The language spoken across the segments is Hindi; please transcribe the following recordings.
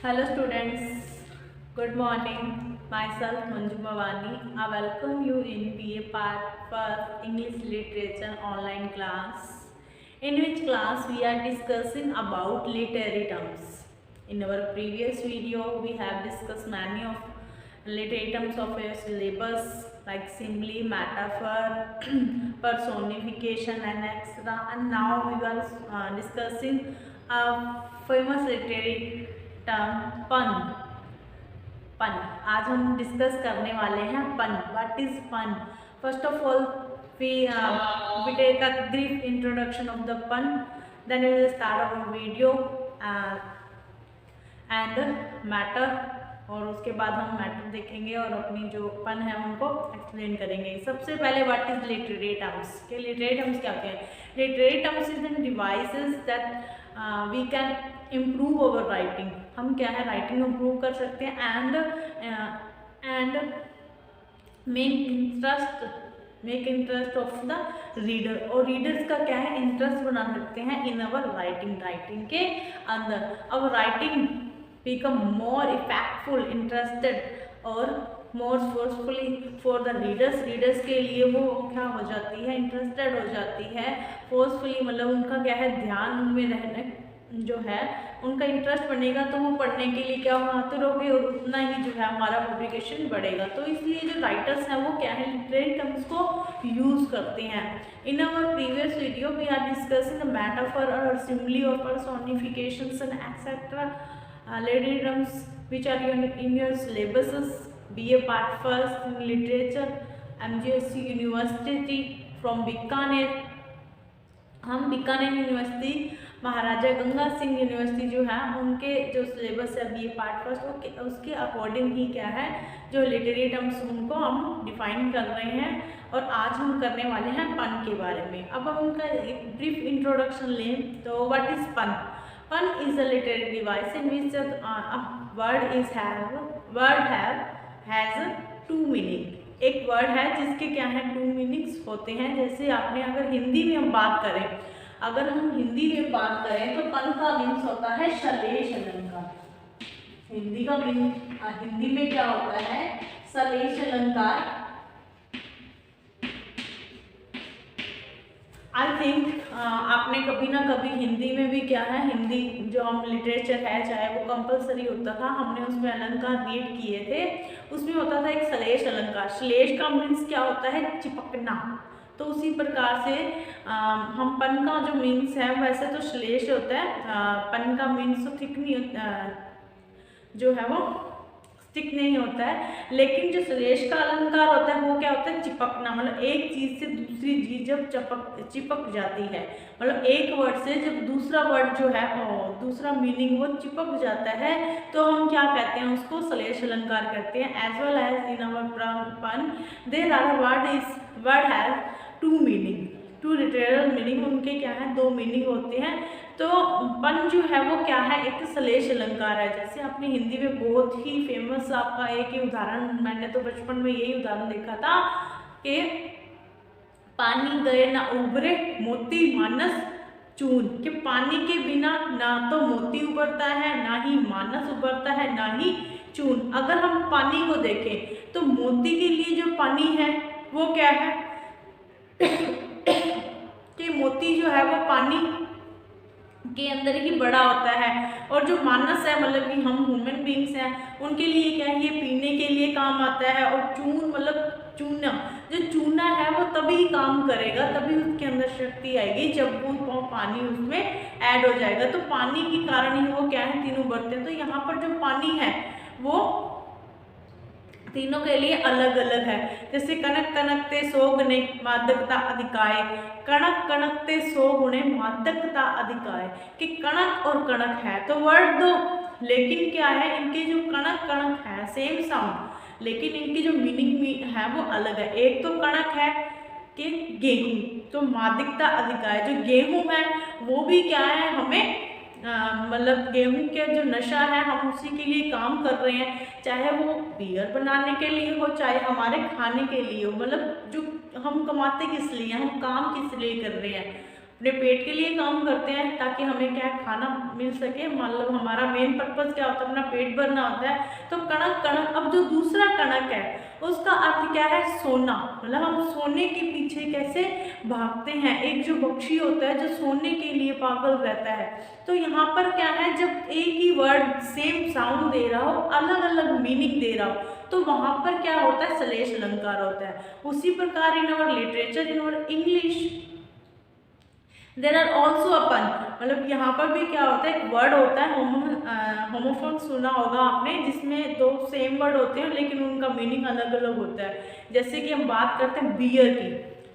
Hello students, good morning. Myself Manju Bhavani. I welcome you in BA Part First English Literature online class, in which class we are discussing about literary terms. In our previous video, we have discussed many of literary terms of your syllabus like simile, metaphor, personification, and etc. And now we are discussing a famous literary term पन। पन आज हम डिस्कस करने वाले हैं पन। व्हाट इज पन? First of all we take a brief introduction of the pun, then we will start our video and matter, और उसके बाद हम मैटर देखेंगे और अपनी जो पन है उनको एक्सप्लेन करेंगे। सबसे पहले व्हाट इज लिटरेरी टर्म्स? के लिटरेरी टर्म्स क्या होते हैं? Literary terms is an devices that we can improve our writing. हम क्या है राइटिंग इम्प्रूव कर सकते हैं and make interest of the reader, और रीडर्स का क्या है इंटरेस्ट बना सकते हैं इन अवर राइटिंग के अंदर। अब writing become more effectful, interested और more forcefully for the readers के लिए वो क्या हो जाती है इंटरेस्टेड हो जाती है। forcefully मतलब उनका क्या है ध्यान उनमें रहने जो है उनका इंटरेस्ट बनेगा, तो वो पढ़ने के लिए क्या आतुर होंगे और उतना ही जो है हमारा पब्लिकेशन बढ़ेगा। तो इसलिए जो राइटर्स हैं वो क्या है लिटरेरी टर्म्स को यूज़ करते हैं। In our previous video we are discussing the metaphor और सिमिली और personifications and etcetera literary terms which are in your syllabuses, BA Part First in Literature, MGSC University from Bikaner। हम बीकानेर यूनिवर्सिटी महाराजा गंगा सिंह यूनिवर्सिटी जो है उनके जो सिलेबस है BA Part First उसके अकॉर्डिंग ही क्या है जो लिटरेरी टर्म्स उनको हम डिफाइन कर रहे हैं, और आज हम करने वाले हैं पन के बारे में। अब हम उनका एक ब्रीफ इंट्रोडक्शन लें तो व्हाट इज पन? Pun is a literary device in which a word has two meaning। एक वर्ड है जिसके क्या है टू मीनिंग्स होते हैं। जैसे आपने अगर हिंदी में हम बात करें, तो पन का मीन्स होता है श्लेष अलंकार। हिंदी में क्या होता है श्लेष अलंकार। आई थिंक आपने कभी ना कभी हिंदी में भी क्या है हिंदी जो हम लिटरेचर है चाहे वो कंपलसरी होता था, हमने उसमें अलंकार रीड किए थे। उसमें होता था एक श्लेष अलंकार। श्लेष का मीन्स क्या होता है चिपकना। तो उसी प्रकार से हम पन का जो मीन्स है वैसे तो श्लेष होता है, पन का मीन्स तो थिक नहीं होता जो है वो स्टिक नहीं होता है, लेकिन जो श्लेष का अलंकार होता है वो क्या होता है चिपकना। मतलब एक चीज से दूसरी चीज जब चिपक जाती है, मतलब एक वर्ड से जब दूसरा वर्ड जो है दूसरा मीनिंग वो चिपक जाता है, तो हम क्या कहते हैं उसको श्लेष अलंकार कहते हैं। As well as in our pun there are word has two meaning, two literary meaning. उनके क्या है दो मीनिंग होते हैं। तो पन जो है वो क्या है एक श्लेष अलंकार है। जैसे आपने हिंदी में बहुत ही फेमस आपका एक ही उदाहरण, मैंने तो बचपन में यही उदाहरण देखा था कि पानी गए ना उभरे मोती मानस चून, कि पानी के बिना ना तो मोती उभरता है ना ही मानस उभरता है ना ही चून। अगर हम पानी को देखें तो मोती के लिए जो पानी है वो क्या है कि मोती जो है वो पानी के अंदर ही बड़ा होता है, और जो मानस है मतलब कि हम ह्यूमन बींग्स हैं उनके लिए क्या है ये पीने के लिए काम आता है। और चून मतलब चूना, जो चूना है वो तभी काम करेगा, तभी उसके अंदर शक्ति आएगी जब वो पानी उसमें ऐड हो जाएगा। तो पानी के कारण ही वो क्या है तीनों बढ़ते हैं। तो यहाँ पर जो पानी है वो तीनों के लिए अलग अलग है। जैसे कनक कनकते सो गुणे मादकता अधिकाय, कणक कणकते सो गुणे मादकता अधिकाय, कि कणक और कणक है तो वर्ड दो, लेकिन क्या है इनके जो कणक कणक है सेम साउंड, लेकिन इनकी जो मीनिंग है वो अलग है। एक तो कणक है कि गेहूं, तो मादकता अधिकाय जो गेहूं है वो भी क्या है हमें मतलब गेहूं के जो नशा है हम उसी के लिए काम कर रहे हैं, चाहे वो बियर बनाने के लिए हो चाहे हमारे खाने के लिए हो। मतलब जो हम कमाते किस लिए, हम काम किस लिए कर रहे हैं, अपने पेट के लिए काम करते हैं ताकि हमें क्या है खाना मिल सके। मतलब हमारा मेन पर्पस क्या होता है, अपना पेट भरना होता है। तो कणक कणक, अब जो दूसरा कणक है उसका अर्थ क्या है, सोना। मतलब हम सोने के पीछे कैसे भागते हैं, एक जो पक्षी होता है जो सोने के लिए पागल रहता है। तो यहाँ पर क्या है, जब एक ही वर्ड सेम साउंड दे रहा हो, अलग अलग मीनिंग दे रहा हो, तो वहाँ पर क्या होता है, श्लेष अलंकार होता है। उसी प्रकार in our literature, in our English, there are also अपन, मतलब यहाँ पर भी क्या होता है, एक वर्ड होता है होमोफोन, सुना होगा आपने, जिसमें दो सेम वर्ड होते हैं लेकिन उनका मीनिंग अलग अलग होता है। जैसे कि हम बात करते हैं बियर की,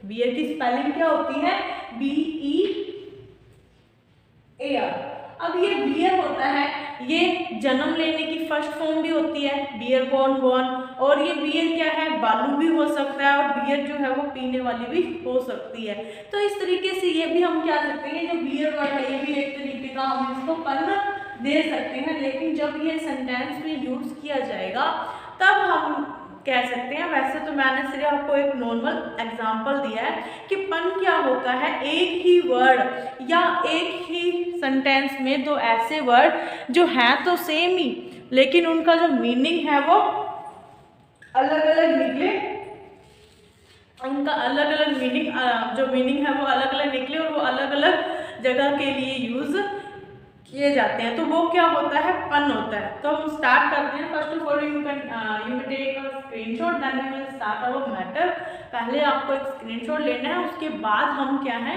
बियर की स्पेलिंग क्या होती है, BEAR। अब ये बियर होता है, ये जन्म लेने की फर्स्ट फॉर्म भी होती है, बियर बॉर्न बॉर्न, और ये बियर क्या है, बालू भी हो सकता है, और बियर जो है वो पीने वाली भी हो सकती है। तो इस तरीके से ये भी हम क्या सकते हैं, जो बियर वर्ड है ये भी एक तरीके का हम इसको पन दे सकते हैं। लेकिन जब ये सेंटेंस में यूज किया जाएगा तब हम कह सकते हैं। वैसे तो मैंने सिर्फ आपको एक नॉर्मल एग्जांपल दिया है कि पन क्या होता है, एक ही वर्ड या एक ही सेंटेंस में दो ऐसे वर्ड जो हैं तो सेम ही, लेकिन उनका जो मीनिंग है वो अलग अलग निकले, उनका अलग अलग मीनिंग, जो मीनिंग है वो अलग अलग निकले और वो अलग अलग जगह के लिए यूज किए जाते हैं। तो वो क्या होता है, पन होता है। तो हम स्टार्ट करते हैं। First of all you take a screenshot, then we will start our matter. पहले आपको एक स्क्रीनशॉट लेना है, उसके बाद हम क्या है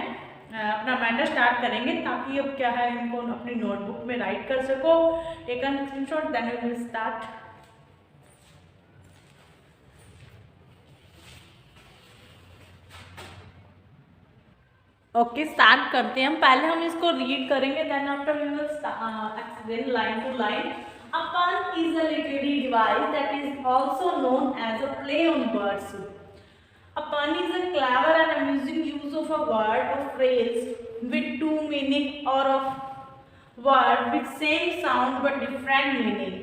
अपना मैटर स्टार्ट करेंगे, ताकि अब क्या है इनको अपनी नोटबुक में राइट कर सको। Take a screenshot, then we will start. Okay, start करते हैं हम। पहले हम इसको रीड करेंगे, then after we will explain line to line. A pun is a literary device that is also known as a play on words. A pun is a clever and amusing use of a word or phrase with two meaning, or of word with same sound but different meaning.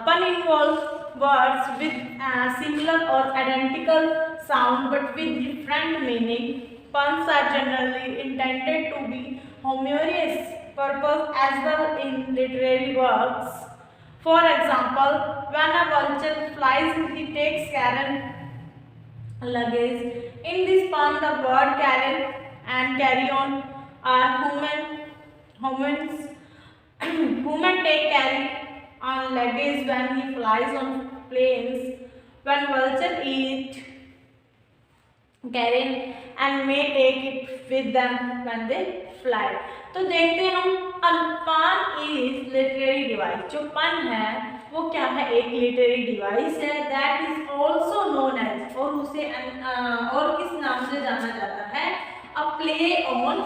Pun involves words with similar or identical sound but with different meaning. Puns are generally intended to be humorous purpose as well in literary works. For example, when a vulture flies, he takes Karen luggage. In this pun, the word Karen and carry on are humans. Human take carry on luggage when he flies on planes. When vulture eat Karen and may take it with them when they fly. तो देखते हैं हम, पन इज लिटरेरी डिवाइस। जो पन है वो क्या है, एक लिटरेरी डिवाइस है, that is also known as, और उसे और किस नाम से जाना जाता है, अ प्ले ऑन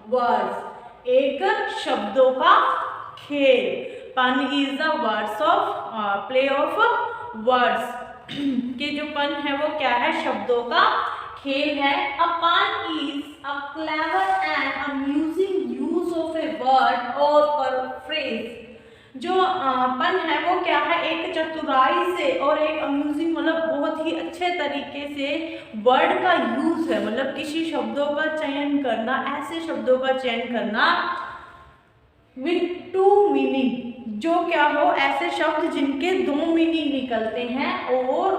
वर्ड्स, एक शब्दों का खेल। पन is the words of play of words, कि जो पन है वो क्या है, शब्दों का खेल है। अ पन is a clever and amusing use of a word और फ्रेज। जो पन है वो क्या है, एक चतुराई से और एक अम्यूजिंग, मतलब बहुत ही अच्छे तरीके से वर्ड का यूज है, मतलब किसी शब्दों का चयन करना, ऐसे शब्दों का चयन करना विद टू मीनिंग, जो क्या हो, ऐसे शब्द जिनके दो मीनिंग निकलते हैं, और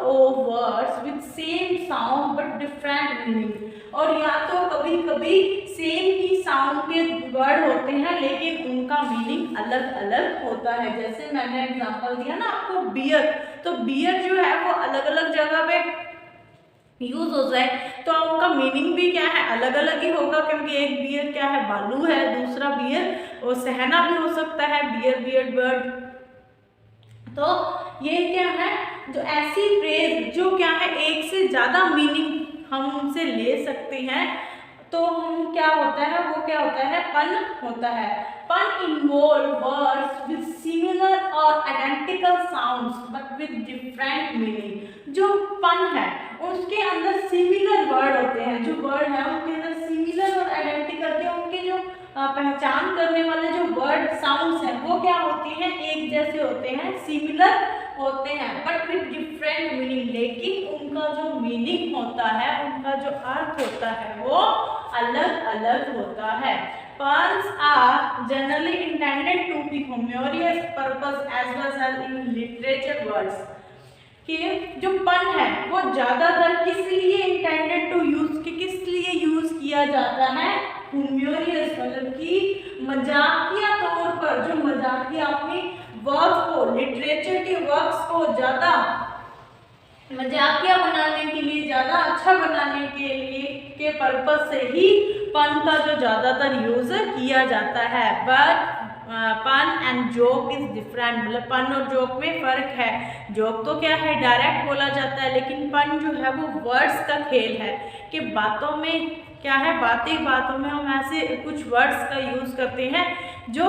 words with same sound but different meaning, और या तो कभी कभी सेम ही साउंड के वर्ड होते हैं लेकिन उनका मीनिंग अलग अलग होता है। जैसे मैंने एग्जांपल दिया ना आपको बियर, तो बियर जो है वो अलग अलग जगह पे यूज हो जाए तो उनका मीनिंग भी क्या है, अलग अलग ही होगा, क्योंकि एक बियर क्या है, बालू है, दूसरा बियर वो सहना भी हो सकता है, बियर बियर्ड बर्ड। तो ये क्या है, जो ऐसी फ्रेज जो क्या है एक से ज़्यादा मीनिंग हम उनसे ले सकते हैं, तो हम क्या होता है, वो क्या होता है, पन होता है। पन इन्वॉल्व वर्ड्स विद सिमिलर और identical sounds but with different meaning. जो पन है उसके अंदर सिमिलर वर्ड होते हैं, जो वर्ड है उनके अंदर सिमिलर और आइडेंटिकल के, उनके जो पहचान करने वाले जो वर्ड साउंड्स हैं वो क्या होते हैं, एक जैसे होते हैं, सिमिलर होते हैं, बट विद डिफरेंट मीनिंग, लेकिन उनका जो मीनिंग होता है, उनका जो अर्थ होता है वो अलग अलग होता है। Puns are generally intended to be humorous purpose as well as in literature words. कि जो पन है वो ज्यादातर किस लिए इंटेंडेड टू यूज कि किस लिए यूज किया जाता है, ह्यूमोरियस मतलब कि मजाकिया तौर पर, जो मजाकिया अपनी वर्क को, लिटरेचर के वर्क्स को ज्यादा मजाकिया बनाने के लिए, ज्यादा अच्छा बनाने के लिए के पर्पस से ही पन का जो ज्यादातर यूज किया जाता है। बट पन एंड जोक इज डिफरेंट, मतलब पन और जोक में फर्क है। जोक तो क्या है, डायरेक्ट बोला जाता है, लेकिन पन जो है वो वर्ड्स का खेल है कि बातों में क्या है, बातों में हम ऐसे कुछ वर्ड्स का यूज करते हैं जो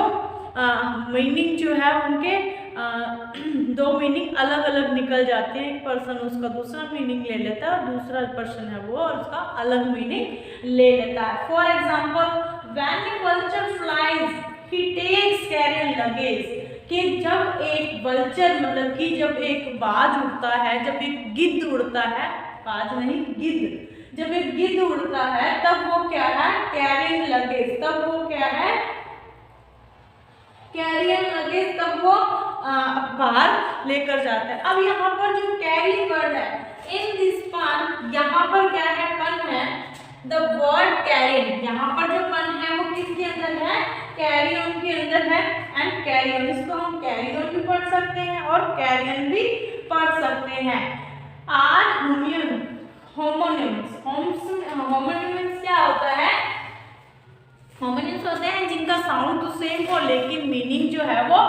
मीनिंग जो है उनके दो मीनिंग अलग अलग निकल जाते हैं। एक पर्सन उसका दूसरा मीनिंग ले लेता है और दूसरा पर्सन है वो और उसका अलग मीनिंग ले लेता है। For example, when a vulture flies he takes carrion luggage, कि जब एक वल्चर मतलब कि जब एक बाज उड़ता है, जब एक गिद्ध उड़ता है, बाज नहीं गिद्ध, जब एक गिद्ध उड़ता है तब वो क्या है, कैरियन लगेज, तब वो क्या है, कैरियन लगेज, तब वो बाहर लेकर जाता है। अब यहाँ पर जो कैरी वर्ड है, इन दिस पन, यहाँ पर क्या है, पन है, द वर्ड कैरियन, यहाँ पर जो पन है वो किसके अंदर है, कैरी ऑन के अंदर है। एंड कैरी ऑन, इसको हम कैरी ऑन भी पढ़ सकते हैं और कैरियन भी पढ़ सकते हैं। आर होमोनिम्स, होमोनिम्स क्या होता है, होमोनिम्स होते हैं जिनका साउंड तो सेम हो लेकिन मीनिंग जो है वो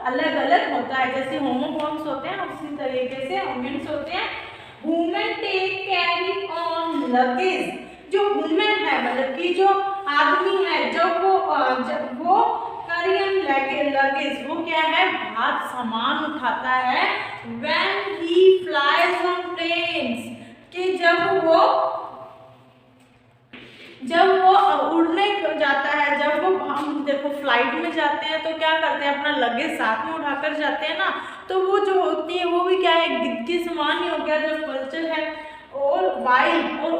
अलग अलग होता है। जैसे होमोफॉर्म्स होते हैं उसी तरीके से होमोनिम्स होते हैं। Women take carry on luggage, जो वुमेन है मतलब कि जो आदमी है, जब वो कैरी ऑन लगेज, वो क्या है, भार सामान उठाता है। When he flies on planes, कि जब वो उड़ने जाता है, जब वो हम देखो फ्लाइट में जाते हैं तो क्या करते हैं, अपना लगेज साथ में उठाकर जाते हैं ना, तो वो जो होती है वो भी क्या है, गिद्ध के समान ही हो गया जब वल्चर है। और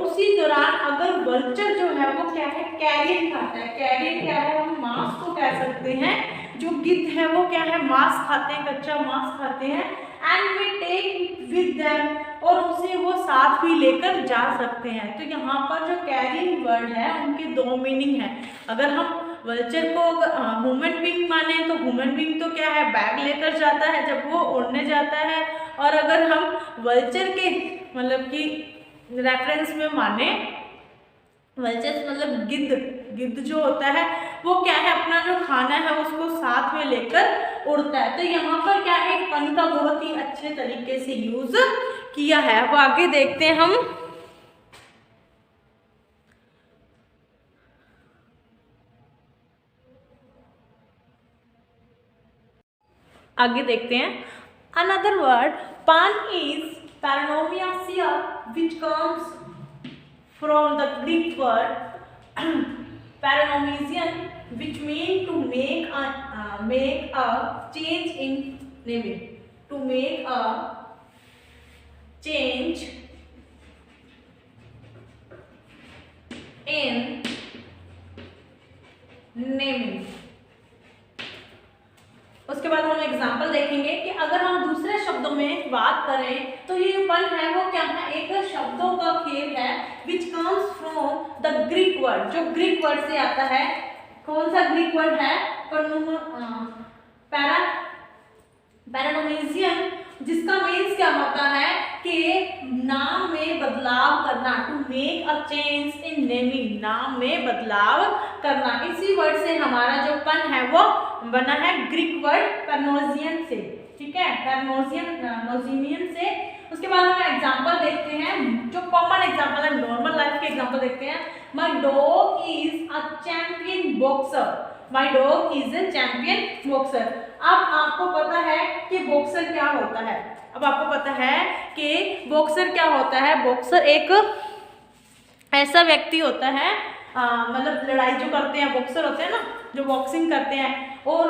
उसी दौरान अगर वल्चर जो है वो क्या है, कैरियन खाता है। कैरियन क्या है, हम मांस को कह सकते हैं, जो गिद्ध है वो क्या है, मांस खाते हैं, कच्चा मांस खाते हैं। And we take with them, और उसे वो साथ भी लेकर जा सकते हैं। तो यहाँ पर जो कैरियन वर्ड है उनके दो मीनिंग है। अगर हम वल्चर को ह्यूमन बीइंग माने तो ह्यूमन बीइंग तो क्या है, बैग लेकर जाता है जब वो उड़ने जाता है। और अगर हम वल्चर के मतलब कि रेफरेंस में माने, वल्चर मतलब गिद्ध जो होता है वो क्या है, अपना जो खाना है उसको साथ में लेकर उड़ता है। तो यहाँ पर क्या है, पन का बहुत ही अच्छे तरीके से यूज किया है। वो आगे देखते हैं हम, आगे देखते हैं। अनदर वर्ड पन is पैरानोमियासिया which comes from the Greek word paranomasian, which mean to make a change in naming, to make a change in naming। उसके बाद हम एग्जाम्पल देखेंगे कि अगर हम दूसरे शब्दों में बात करें तो ये जो पन है वो क्या है, एक शब्दों का खेल है which comes from the Greek word, जो ग्रीक वर्ड से आता है। कौन सा ग्रीक वर्ड है, पैरानोमेसियन, जिसका मीन्स क्या होता है कि नाम में बदलाव करना, to make a change in naming, नाम में बदलाव करना। इसी वर्ड से हमारा जो पन है वो बना है ग्रीक वर्ड पैरानोसियन से, ठीक है, पैरानोसियन से। उसके बाद हम एग्जांपल देखते हैं, जो कॉमन एग्जांपल है, नॉर्मल लाइफ के एग्जांपल देखते हैं। My dog is a champion boxer, my dog is a champion boxer. अब आपको पता है कि बॉक्सर क्या होता है, अब आपको पता है कि बॉक्सर क्या होता है। बॉक्सर एक ऐसा व्यक्ति होता है, मतलब लड़ाई जो करते हैं, बॉक्सर होते हैं ना, जो बॉक्सिंग करते हैं। और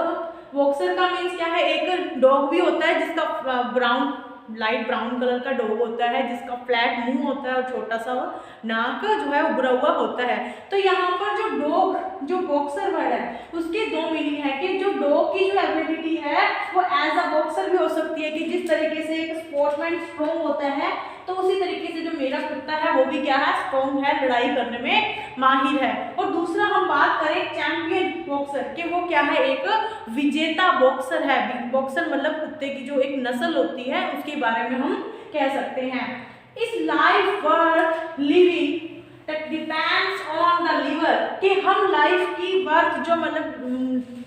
बॉक्सर का मीन्स क्या है, एक डॉग भी होता है जिसका ब्राउन लाइट ब्राउन कलर का डॉग होता है जिसका फ्लैट मुंह होता है और छोटा सा नाक जो है उभरा हुआ होता है। तो यहाँ पर जो डॉग, जो बॉक्सर वर्ड है उसके दो मीनिंग है कि जो डॉग की जो एबिलिटी है वो एज अ बॉक्सर भी हो सकती है, कि जिस तरीके से एक स्पोर्ट्समैन स्ट्रॉन्ग होता है तो उसी तरीके से जो मेरा कुत्ता है वो भी क्या है, स्ट्रॉन्ग है, लड़ाई करने में माहिर है। और दूसरा हम बात करें चैंपियन बॉक्सर कि वो क्या है, एक विजेता बॉक्सर है। बॉक्सर मतलब कुत्ते की जो एक नस्ल होती है उसके बारे में हम कह सकते हैं। इस life worth living that depends on the liver, कि हम लाइफ की वर्थ जो मतलब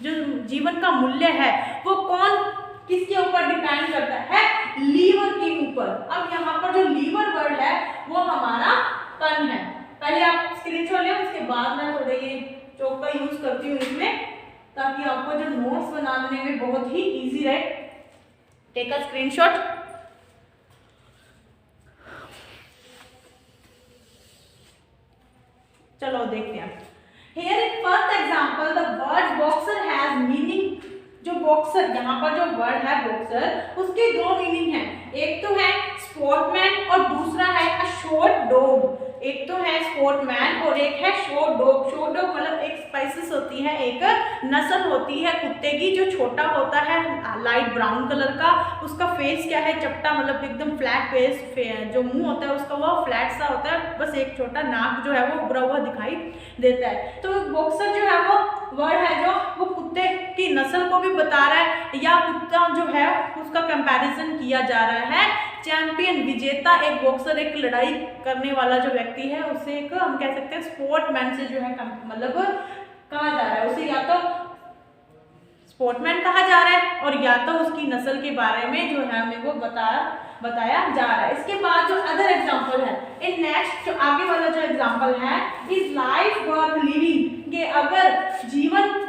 जो जीवन का मूल्य है वो कौन किसके ऊपर डिपेंड करता है, लीवर के ऊपर। अब यहाँ पर जो लीवर वर्ड है वो हमारा कण है। पहले आप स्क्रीनशॉट लें, उसके बाद मैं थोड़ा ये चौक का यूज करती हूँ इसमें, ताकि आपको जो नोट्स बनाने में बहुत ही इजी रहे। Take a screenshot. चलो देखते हैं। Here in first example the word boxer has meaning। जो बॉक्सर, यहाँ पर जो वर्ड है बॉक्सर उसके दो मीनिंग है, एक तो है स्पोर्टमैन और दूसरा है अ शॉर्ट डॉग। एक तो है स्पोर्टमैन और एक है शॉर्ट डॉग। शॉर्ट डॉग मतलब एक स्पाइसेस होती है, एक नस्ल होती है कुत्ते की जो छोटा होता है लाइट ब्राउन कलर का। उसका फेस क्या है, चपटा, मतलब एकदम फ्लैट फेस, जो मुंह होता है उसका वो फ्लैट सा होता है, बस एक छोटा नाक जो है वो उभरा हुआ दिखाई देता है। तो बॉक्सर जो है वो वर्ड है जो वो कुत्ते की नस्ल को भी बता रहा है, या कुत्ता जो है उसका कंपैरिजन किया जा रहा है। चैंपियन विजेता, एक बॉक्सर एक लड़ाई करने वाला जो व्यक्ति है उसे एक हम कह सकते हैं स्पोर्टमैन से जो है मतलब कहा जा रहा है, उसे या तो स्पोर्टमैन कहा जा रहा है और या तो उसकी नस्ल के बारे में जो है हमें वो बताया जा रहा है। इसके बाद जो अदर एग्जांपल है, इन नेक्स्ट जो आगे वाला जो एग्जांपल है, इज लाइफ वर्थ लिविंग, कि अगर जीवन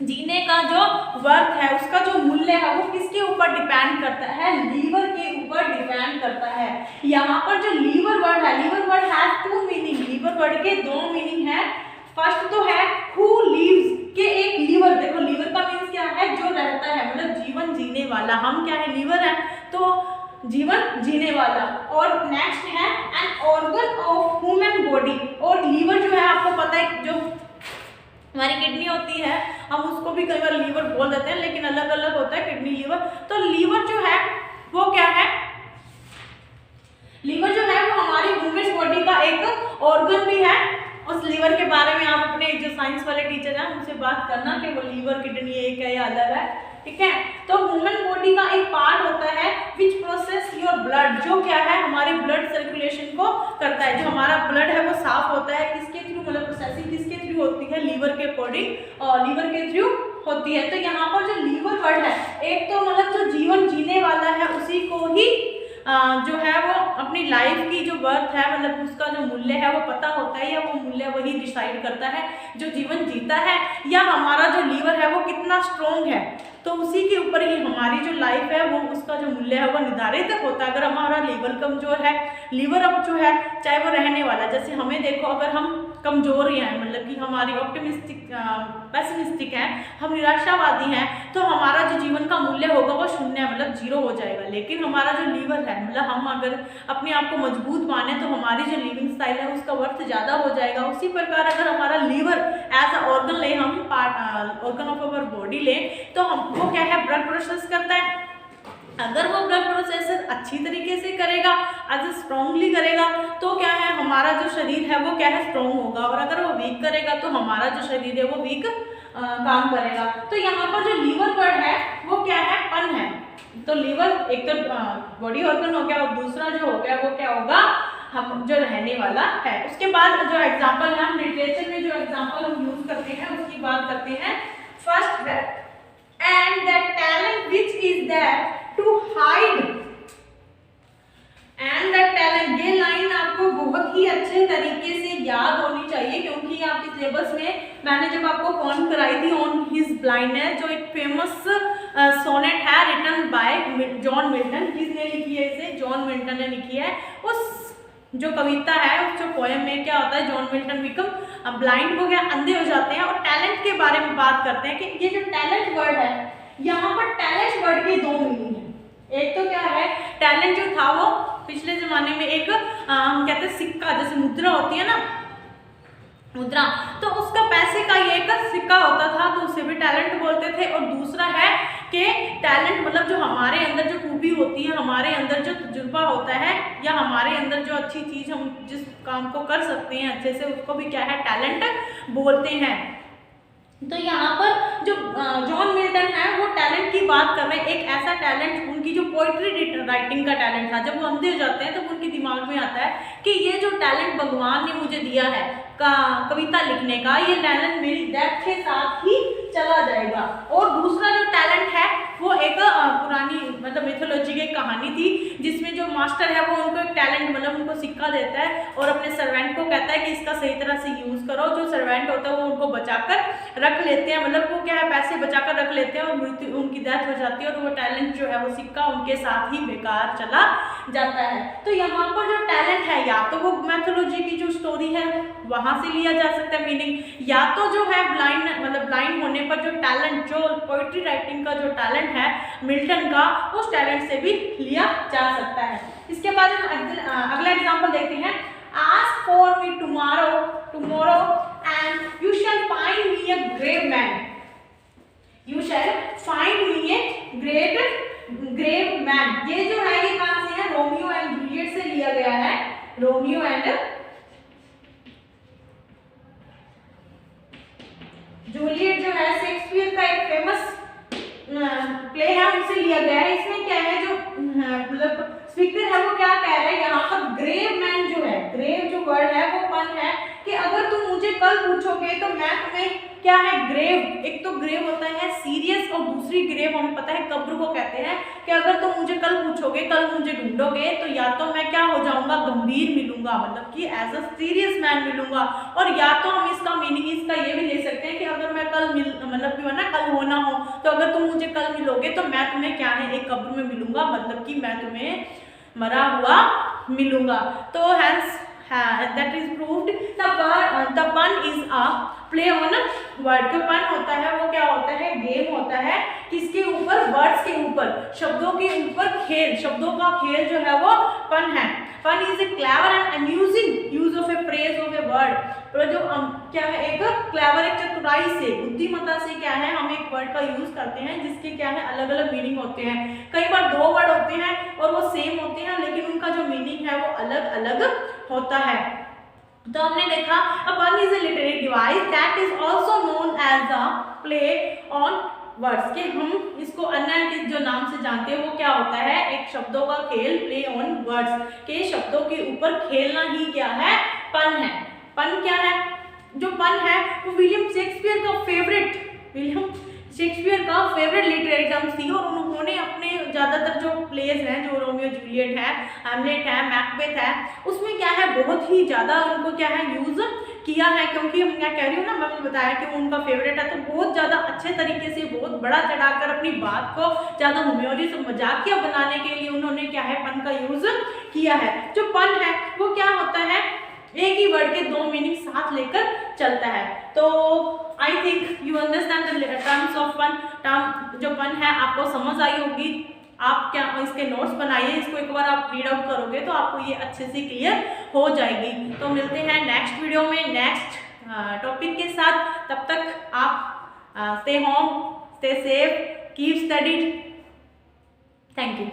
जीने का जो वर्थ है उसका जो मूल्य है वो किसके ऊपर डिपेंड करता है, लीवर के ऊपर डिपेंड करता है। यहाँ पर जो लीवर वर्ड है, lever word has two meaning, lever word के दो मीनिंग है। फर्स्ट तो है हु लिव्स, के एक लीवर, देखो लीवर का मीन्स क्या है, जो रहता है, मतलब जीवन जीने वाला। हम क्या है, लीवर है, तो जीवन जीने वाला। और नेक्स्ट है an organ of human body, और लीवर जो है आपको पता है जो हमारी किडनी होती है, हम उसको भी कई बार लीवर बोल देते हैं, लेकिन अलग अलग होता है किडनी लीवर। तो लीवर जो है वो क्या है, लीवर जो है वो हमारी ह्यूमन बॉडी का एक ऑर्गन भी है। उस लीवर के बारे में आप अपने जो साइंस वाले टीचर हैं उनसे बात करना कि वो लीवर किडनी एक है या अलग है, ठीक है। तो ह्यूमन बॉडी का एक पार्ट होता है विच प्रोसेस योर ब्लड, जो क्या है हमारे ब्लड सर्कुलेशन को करता है। जो हमारा ब्लड है वो साफ होता है किसके थ्रू, मतलब प्रोसेसिंग किसके थ्रू होती है, लीवर के अकॉर्डिंग और लीवर के थ्रू होती है। तो यहाँ पर जो लीवर वर्ड है, एक तो मतलब जो जीवन जीने वाला है उसी को ही जो है वो अपनी लाइफ की जो वर्थ है, मतलब उसका जो मूल्य है वो पता होता है, या वो मूल्य वही डिसाइड करता है जो जीवन जीता है, या हमारा जो लीवर है वो कितना स्ट्रॉन्ग है, तो उसी के ऊपर ही हमारी जो लाइफ है वो उसका जो मूल्य है वो निर्धारित होता है। अगर हमारा लीवर कमजोर है, लीवर अब जो है चाहे वो रहने वाला, जैसे हमें देखो अगर हम कमजोर हैं, मतलब कि हमारी ऑप्टिमिस्टिक पेसिमिस्टिक हैं, हम निराशावादी हैं, तो हमारा जो जीवन का मूल्य होगा वो शून्य, मतलब जीरो हो जाएगा। लेकिन हमारा जो लीवर है, मतलब हम अगर अपने आप को मजबूत माने तो हमारी जो लिविंग स्टाइल है उसका वर्थ ज़्यादा हो जाएगा। उसी प्रकार अगर हमारा लीवर एज अ ऑर्गन लें, हम part organ of our body लें, तो हम वो क्या है, ब्लड प्रोसेस करता है। अगर वो ब्लड प्रोसेस अच्छी तरीके से करेगा, एज स्ट्रॉन्गली करेगा, तो क्या है हमारा जो शरीर है वो क्या है, स्ट्रॉन्ग होगा। और अगर वो वीक करेगा तो हमारा जो शरीर है वो वीक काम करेगा। तो यहाँ पर जो लीवर वर्ड है वो क्या है, पन है। तो लीवर एक तो बॉडी ऑर्गन हो गया, और दूसरा जो हो गया वो क्या होगा, हम जो रहने वाला है। उसके बाद जो एग्जाम्पल है, हम लिटरेचर में जो एग्जाम्पल हम यूज करते हैं उसकी बात करते हैं। First, and the talent which is that to hide, and the talent, ये लाइन आपको बहुत ही अच्छे तरीके से याद होनी चाहिए, क्योंकि आपके सिलेबस में मैंने जब आपको कौन कराई थी ऑन हिज ब्लाइंडनेस, जो एक फेमस सोनेट है रिटन बाय जॉन मिल्टन। किसने लिखी है इसे, जॉन मिल्टन ने लिखी है। उस जो कविता है, उस जो पोएम में क्या होता है, जॉन मिल्टन बिकम ब्लाइंड हो गया, अंधे हो जाते हैं, और टैलेंट के बारे में बात करते हैं कि ये जो टैलेंट वर्ड है, यहाँ पर टैलेंट वर्ड के दो मीनिंग है। एक तो क्या है, टैलेंट जो था वो पिछले जमाने में एक हम कहते हैं सिक्का, जैसे मुद्रा होती है ना, मुद्रा, तो उसका पैसे का ये एक सिक्का होता था, तो उसे भी टैलेंट बोलते थे। और दूसरा है कि टैलेंट मतलब जो हमारे अंदर जो खूबी होती है, हमारे अंदर जो तजुर्बा होता है, या हमारे अंदर जो अच्छी चीज़ हम जिस काम को कर सकते हैं अच्छे से, उसको भी क्या है, टैलेंट बोलते हैं। तो यहाँ पर जो जॉन मिल्टन है वो टैलेंट की बात कर रहे हैं, एक ऐसा टैलेंट, उनकी जो पोइट्री राइटिंग का टैलेंट था, जब वो अंधे हो जाते हैं तो उनके दिमाग में आता है कि ये जो टैलेंट भगवान ने मुझे दिया है कविता लिखने का, ये टैलेंट मेरी डेथ के साथ ही चला जाएगा। और दूसरा जो टैलेंट है वो एक पुरानी मतलब मिथोलॉजी की कहानी थी, जिसमें जो मास्टर है वो उनको एक टैलेंट मतलब उनको सिक्का देता है और अपने सर्वेंट को कहता है कि इसका सही तरह से यूज़ करो। जो सर्वेंट होता है वो उनको बचाकर रख लेते हैं, मतलब वो क्या है, पैसे बचाकर रख लेते हैं, और मृत्यु उनकी डेथ हो जाती है, और वो टैलेंट जो है वो सिक्का उनके साथ ही बेकार चला जाता है। तो यहाँ पर जो टैलेंट है, या तो वो मैथोलॉजी की जो स्टोरी है वहाँ से लिया जा सकता है मीनिंग, या तो जो है ब्लाइंड मतलब ब्लाइंड होने पर जो टैलेंट, जो पोइट्री राइटिंग का जो टैलेंट है मिल्टन का, उस टैलेंट से भी लिया जा सकता है। इसके बाद हम अगला एग्जांपल देखते हैं। Ask for me tomorrow and you shall find me a grave man. You shall find me a grave man. ये जो है ये कहाँ से है, रोमियो एंड जूलियट से लिया गया है। रोमियो एंड जूलियट जो है शेक्सपियर का एक फेमस प्ले है, उनसे लिया गया है। इसमें क्या है, जो मतलब स्पीकर है वो क्या कह रहे हैं यहाँ पर, ग्रेव मैन जो है, ग्रेव जो वर्ड है वो पन है कि अगर तुम मुझे कल पूछोगे तो मैं तुम्हें क्या है, ग्रेव, एक तो ग्रेव होता है सीरियस, और दूसरी ग्रेव हमें पता है कब्र को कहते हैं, कि अगर तुम मुझे कल पूछोगे, कल मुझे ढूंढोगे, तो या तो मैं क्या हो जाऊंगा, गंभीर मिलूंगा, मतलब कि एज अ सीरियस मैन मिलूंगा, और या तो हम इसका मीनिंग इसका ये भी ले सकते हैं कि अगर मैं कल मतलब कि ना कल हो ना हो, तो अगर तुम मुझे कल मिलोगे तो मैं तुम्हें क्या है, एक कब्र में मिलूंगा, मतलब कि मैं तुम्हें मरा हुआ मिलूंगा। तो hence that is proved the pun is a play on word। जो pun होता है वो क्या होता है, गेम होता है किसके ऊपर, वर्ड्स के ऊपर, शब्दों के ऊपर खेल, शब्दों का खेल जो है वो पन है। पन is a clever and amusing use of A phrase of a word. तो जो क्या है, एक क्लेवर, एक चतुराई से, बुद्धिमत्ता से क्या है, हम एक वर्ड का यूज करते हैं जिसके क्या है अलग अलग मीनिंग होते हैं। कई बार दो वर्ड होते हैं और वो सेम होते हैं, लेकिन उनका जो मीनिंग है वो अलग अलग होता है। तो हमने देखा a pun is a literary device that is also known as a play on words, कि हम इसको अन्य जो नाम से जानते हैं वो क्या होता है, एक शब्दों का खेल, प्ले ऑन वर्ड्स, के शब्दों के ऊपर खेलना ही क्या है, पन है। पन क्या है, जो पन है वो विलियम शेक्सपियर का फेवरेट लिटरेरी टर्म्स थी, और उन्होंने अपने ज़्यादातर जो प्लेस हैं, जो रोमियो जूलियट है, हैमलेट है, मैकबेथ है, उसमें क्या है बहुत ही ज़्यादा उनको क्या है यूज़ किया है, क्योंकि मैं कह रही हूँ ना, मैंने बताया कि वो उनका फेवरेट है, तो बहुत ज़्यादा अच्छे तरीके से, बहुत बड़ा चढ़ाकर अपनी बात को ज़्यादा ह्यूमोरियस और मजाकिया बनाने के लिए उन्होंने क्या है, पन का यूज़ किया है। जो पन है वो क्या होता है, एक ही वर्ड के दो मीनिंग साथ लेकर चलता है। तो I think you understand the terms of पन। टर्म जो पन है आपको समझ आई होगी। आप क्या इसके नोट्स बनाइए, इसको एक बार आप रीड आउट करोगे तो आपको ये अच्छे से क्लियर हो जाएगी। तो मिलते हैं नेक्स्ट वीडियो में नेक्स्ट टॉपिक के साथ। तब तक आप stay home, stay safe, keep studied. Thank you.